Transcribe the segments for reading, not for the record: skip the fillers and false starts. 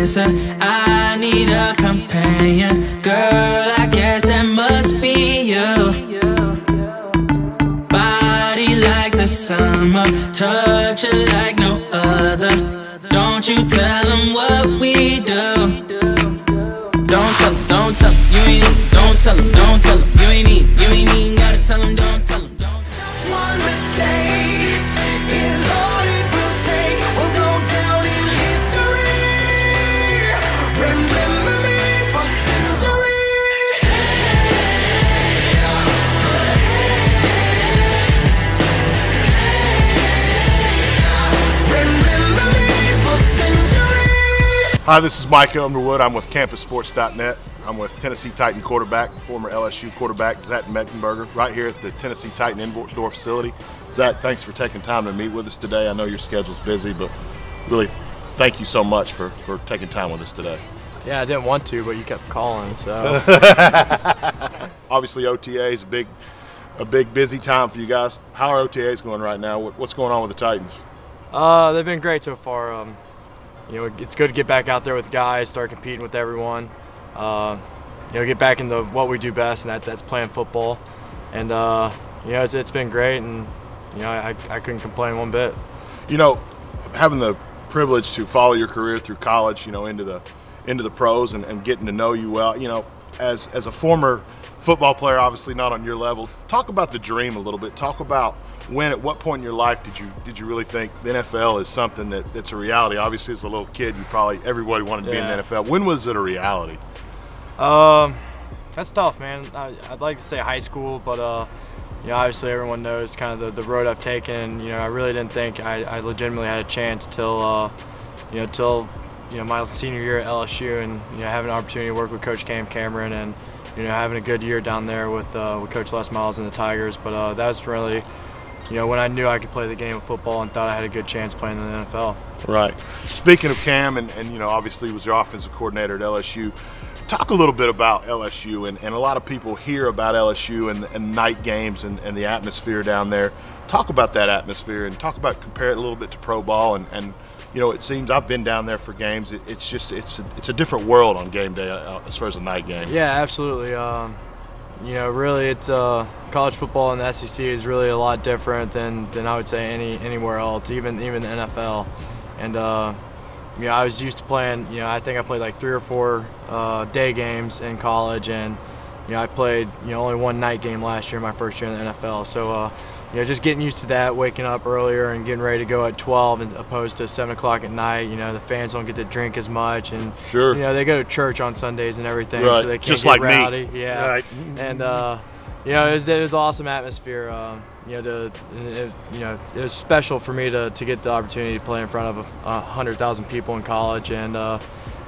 answer. I need a companion. Girl, I guess that must be you. Body like the summer, touch it like no other. Don't you tell them what we do. Don't tell them, don't tell them, you ain't need, don't tell them, don't tell them, you ain't even gotta tell them, don't tell them, don't. One mistake is all it will take. We'll go down in history. Remember me for centuries. Remember me for centuries. Hi, this is Micah Underwood. I'm with CampusSports.net. I'm with Tennessee Titan quarterback, former LSU quarterback, Zach Mettenberger, right here at the Tennessee Titan indoor facility. Zach, thanks for taking time to meet with us today. I know your schedule's busy, but really thank you so much for taking time with us today. Yeah, I didn't want to, but you kept calling, so. Obviously, OTA is a big busy time for you guys. How are OTAs going right now? What's going on with the Titans? They've been great so far. You know, it's good to get back out there with guys, start competing with everyone. You know, get back into what we do best, and that's playing football. And you know, it's been great, and you know, I couldn't complain one bit. You know, having the privilege to follow your career through college, you know, into the pros and getting to know you well, you know, as a former football player, obviously not on your level, talk about the dream a little bit. Talk about at what point in your life did you really think the NFL is something that's a reality? Obviously, as a little kid, everybody wanted to be in the NFL. When was it a reality? That's tough, man. I'd like to say high school, but you know, obviously everyone knows kind of the road I've taken. And, you know, I really didn't think I legitimately had a chance till my senior year at LSU, and you know, having an opportunity to work with Coach Cameron, and you know, having a good year down there with Coach Les Miles and the Tigers. But that was really, you know, when I knew I could play the game of football and thought I had a good chance playing in the NFL. Right. Speaking of Cam, and you know, obviously was your offensive coordinator at LSU. Talk a little bit about LSU, and a lot of people hear about LSU and night games and the atmosphere down there. Talk about that atmosphere, and compare it a little bit to pro ball. And you know, it seems, I've been down there for games. It's a different world on game day as far as a night game. Yeah, absolutely. You know, really, it's college football in the SEC is really a lot different than I would say anywhere else, even the NFL. And you know, I was used to playing, you know, I think I played like 3 or 4 day games in college, and you know, I played, you know, only one night game last year, my first year in the NFL. So you know, just getting used to that, waking up earlier and getting ready to go at 12 as opposed to 7 o'clock at night. You know, the fans don't get to drink as much, and sure, you know, they go to church on Sundays and everything, right, so they can't just get like rowdy. me. Yeah, right. And you know, it was awesome atmosphere. You know, it was special for me to get the opportunity to play in front of 100,000 people in college, and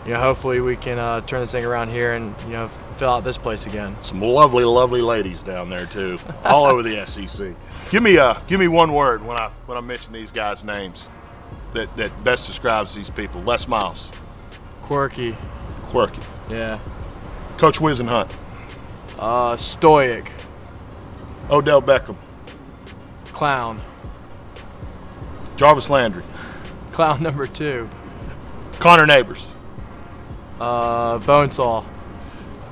you know, hopefully we can turn this thing around here and, you know, fill out this place again. Some lovely, lovely ladies down there too, all over the SEC. Give me one word when I mention these guys' names that best describes these people. Les Miles. Quirky. Quirky. Yeah. Coach Wisenhunt. Stoic. Odell Beckham. Clown. Jarvis Landry. Clown number 2. Connor Neighbors. Bonesaw.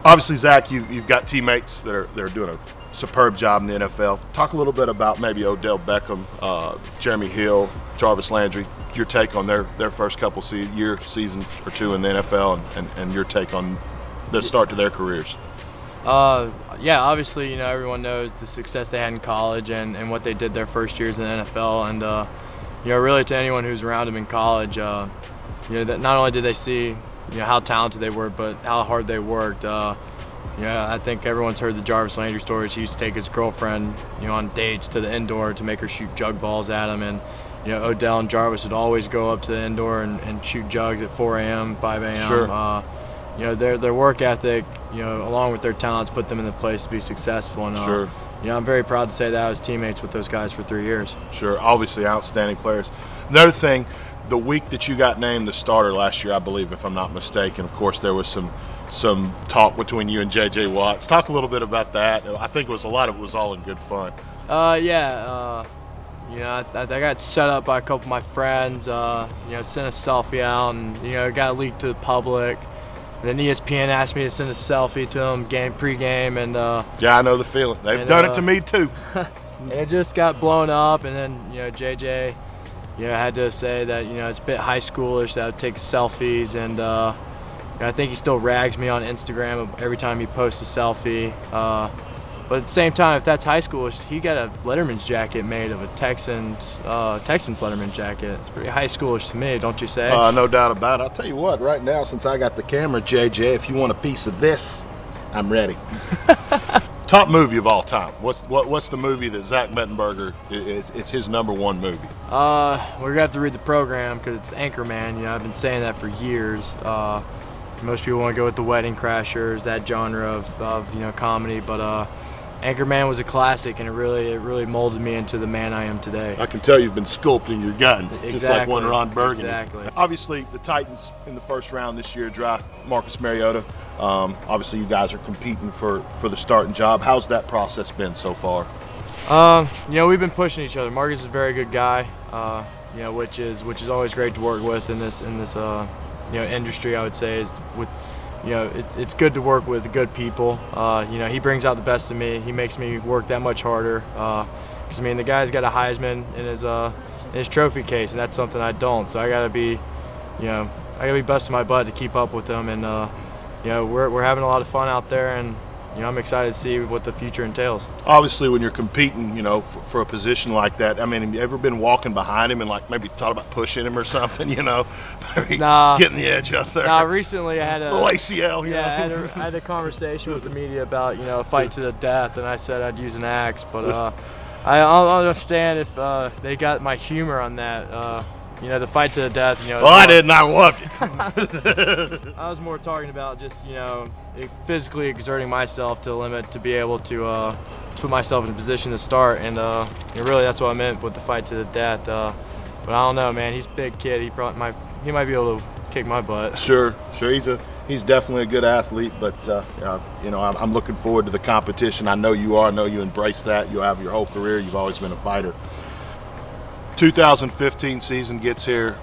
Obviously, Zach, you've got teammates that are doing a superb job in the NFL. Talk a little bit about maybe Odell Beckham, Jeremih Hill, Jarvis Landry, your take on their first couple season or two in the NFL, and your take on the start to their careers. Yeah, obviously, you know, everyone knows the success they had in college and what they did their first years in the NFL, and you know, really to anyone who's around them in college, you know, that not only did they see, you know, how talented they were, but how hard they worked. You know, I think everyone's heard the Jarvis Landry stories. He used to take his girlfriend, you know, on dates to the indoor to make her shoot jug balls at him, and you know, Odell and Jarvis would always go up to the indoor and shoot jugs at 4 a.m., 5 a.m. Sure. You know, their work ethic, you know, along with their talents, put them in the place to be successful. And sure. You know, I'm very proud to say that I was teammates with those guys for 3 years. Sure, obviously outstanding players. Another thing, the week that you got named the starter last year, I believe, if I'm not mistaken, of course, there was some talk between you and J.J. Watts. Talk a little bit about that. I think a lot of it was all in good fun. Yeah. You know, I got set up by a couple of my friends. You know, sent a selfie out, and you know, it got leaked to the public. And then ESPN asked me to send a selfie to them pregame, and yeah, I know the feeling. They've done it to me too. And it just got blown up, and then you know, JJ, you know, had to say that you know it's a bit high schoolish that I would take selfies, and you know, I think he still rags me on Instagram every time he posts a selfie. But at the same time, if that's high schoolish, he got a Letterman's jacket made of a Texans Letterman jacket. It's pretty high schoolish to me, don't you say? No doubt about it. I'll tell you what, right now, since I got the camera, JJ, if you want a piece of this, I'm ready. Top movie of all time. What's the movie that Zach Mettenberger, it's his #1 movie? We're going to have to read the program because it's Anchorman. You know, I've been saying that for years. Most people want to go with the Wedding Crashers, that genre of you know, comedy, but Anchorman was a classic, and it really molded me into the man I am today. I can tell you've been sculpting your guns, Exactly. just like one Ron Burgundy. Exactly. Obviously, the Titans in the first round this year draft Marcus Mariota. Obviously, you guys are competing for the starting job. How's that process been so far? You know, we've been pushing each other. Marcus is a very good guy, you know, which is always great to work with in this you know, industry. I would say is with. You know, it's good to work with good people. You know, he brings out the best of me. He makes me work that much harder. Because I mean, the guy's got a Heisman in his trophy case, and that's something I don't. So I gotta be, you know, busting my butt to keep up with him. And you know, we're having a lot of fun out there, and you know, I'm excited to see what the future entails. Obviously, when you're competing, you know, for a position like that, I mean, have you ever been walking behind him and like maybe thought about pushing him or something, you know, maybe getting the edge up there? Nah, recently I had a little ACL, you know? I had a conversation with the media about, you know, a fight to the death, and I said I'd use an axe, but I'll understand if they got my humor on that. You know, the fight to the death, you know. Well, I didn't. I loved it. I was more talking about just, you know, physically exerting myself to the limit to be able to put myself in a position to start. And you know, really, that's what I meant with the fight to the death. But I don't know, man. He's a big kid. He might be able to kick my butt. Sure. He's definitely a good athlete. But you know, I'm looking forward to the competition. I know you are. I know you embrace that. You'll have your whole career. You've always been a fighter. 2015 season gets here.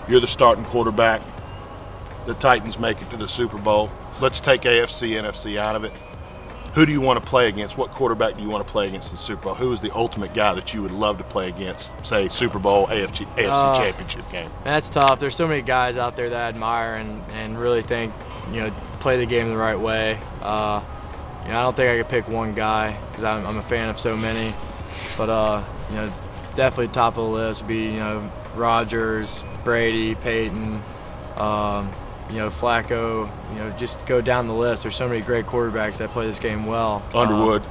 You're the starting quarterback. The Titans make it to the Super Bowl. Let's take AFC, NFC out of it. Who do you want to play against? What quarterback do you want to play against in the Super Bowl? Who is the ultimate guy that you would love to play against, say, Super Bowl, AFC championship game? That's tough. There's so many guys out there that I admire and really think, you know, play the game the right way. You know, I don't think I could pick one guy because I'm a fan of so many. But, you know, definitely top of the list would be, you know, Rodgers, Brady, Peyton, you know, Flacco. You know, just go down the list. There's so many great quarterbacks that play this game well. Underwood.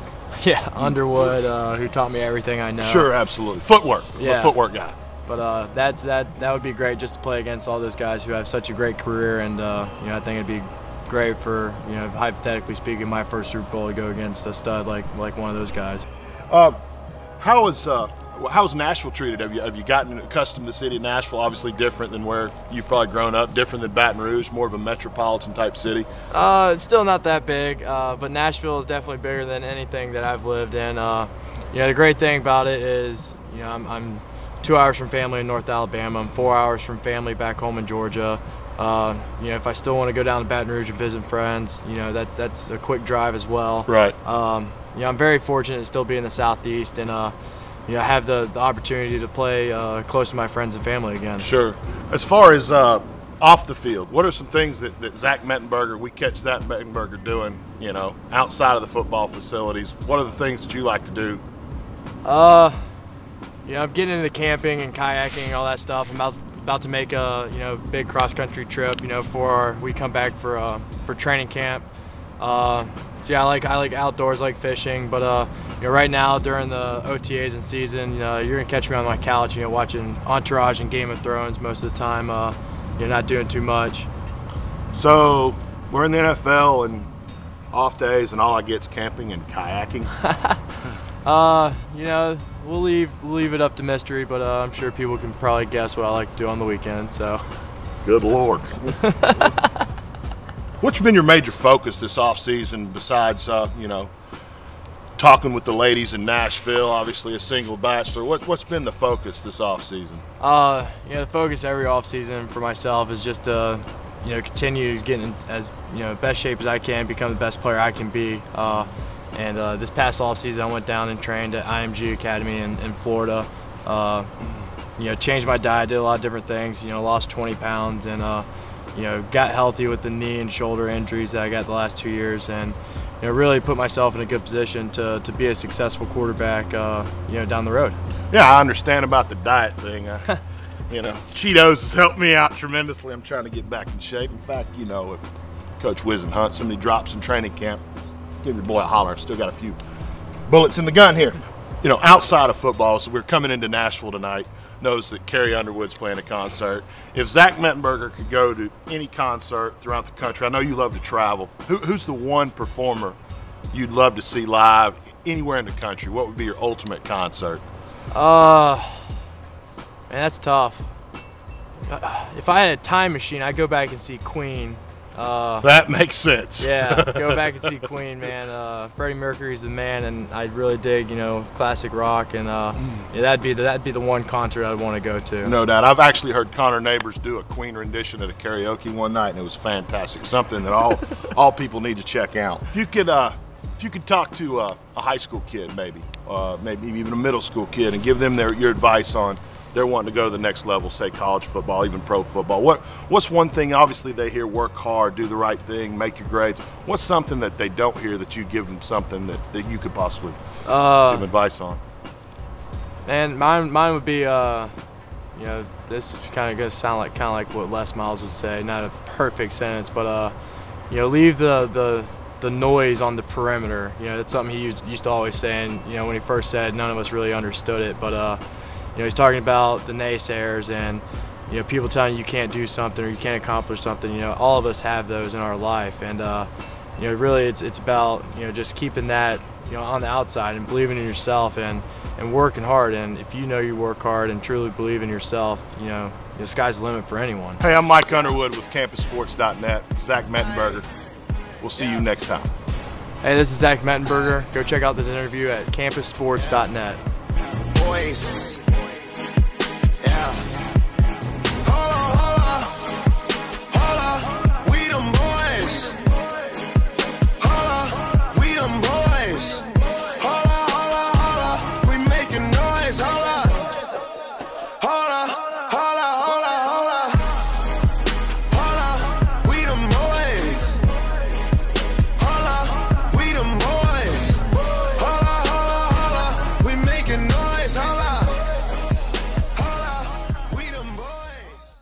Yeah, Underwood, who taught me everything I know. Sure, absolutely. Footwork. I'm a footwork guy. But that would be great just to play against all those guys who have such a great career, and you know, I think it'd be great for, you know, hypothetically speaking, my first Super Bowl to go against a stud like one of those guys. How's Nashville treated? Have you gotten accustomed to the city of Nashville? Obviously different than where you've probably grown up, different than Baton Rouge, more of a metropolitan type city. It's still not that big, but Nashville is definitely bigger than anything that I've lived in. You know, the great thing about it is, you know, I'm 2 hours from family in North Alabama. I'm 4 hours from family back home in Georgia. You know, if I still want to go down to Baton Rouge and visit friends, you know, that's a quick drive as well. Right. You know, I'm very fortunate to still be in the Southeast and you know, have the opportunity to play close to my friends and family again. Sure. As far as off the field, what are some things that Zach Mettenberger, we catch Zach Mettenberger doing, you know, outside of the football facilities? What are the things that you like to do? You know, I'm getting into camping and kayaking and all that stuff. I'm about to make a, you know, big cross-country trip, you know, we come back for training camp. So yeah, I like outdoors, like fishing, but you know, right now during the OTAs and season, you know, you're gonna catch me on my couch, you know, watching Entourage and Game of Thrones most of the time. You're not doing too much. So we're in the NFL and off days, and all I get is camping and kayaking. You know, we'll leave it up to mystery, but I'm sure people can probably guess what I like to do on the weekend. So. Good Lord. What's been your major focus this off season besides, you know, talking with the ladies in Nashville, obviously a single bachelor. What's been the focus this offseason? You know, the focus every offseason for myself is just to, you know, continue getting as, you know, best shape as I can, become the best player I can be. This past offseason, I went down and trained at IMG Academy in Florida. You know, changed my diet, did a lot of different things. You know, lost 20 pounds and you know, got healthy with the knee and shoulder injuries that I got the last 2 years, and you know, really put myself in a good position to be a successful quarterback, you know, down the road. Yeah, I understand about the diet thing. You know, Cheetos has helped me out tremendously. I'm trying to get back in shape. In fact, you know, if Coach Wiz and Hunt, somebody drops in training camp, give your boy a holler. Still got a few bullets in the gun here. You know, outside of football, so we're coming into Nashville tonight. Notice that Carrie Underwood's playing a concert. If Zach Mettenberger could go to any concert throughout the country, I know you love to travel. Who's the one performer you'd love to see live anywhere in the country? What would be your ultimate concert? Man, that's tough. If I had a time machine, I'd go back and see Queen. That makes sense. Yeah, go back and see Queen, man. Freddie Mercury's the man, and I really dig, you know, classic rock, and yeah, that'd be the one concert I'd want to go to. No doubt. I've actually heard Connor Neighbors do a Queen rendition at a karaoke one night, and it was fantastic. Something that all people need to check out. If you could talk to a high school kid, maybe even a middle school kid, and give them your advice on they're wanting to go to the next level, say college football, even pro football. What's one thing? Obviously, they hear work hard, do the right thing, make your grades. What's something that they don't hear that you give them something that you could possibly give advice on? And mine would be, you know, this is kind of gonna sound like what Les Miles would say. Not a perfect sentence, but you know, leave the noise on the perimeter. You know, that's something he used to always say, and you know, when he first said, none of us really understood it, but. You know, he's talking about the naysayers and, you know, people telling you can't do something or you can't accomplish something. You know, all of us have those in our life, and you know, really it's about, you know, just keeping that, you know, on the outside and believing in yourself and working hard. And if you know you work hard and truly believe in yourself, you know, the sky's the limit for anyone. Hey, I'm Mike Underwood with CampusSports.net. Zach Mettenberger. We'll see you next time. Hey, this is Zach Mettenberger. Go check out this interview at CampusSports.net. Boyz.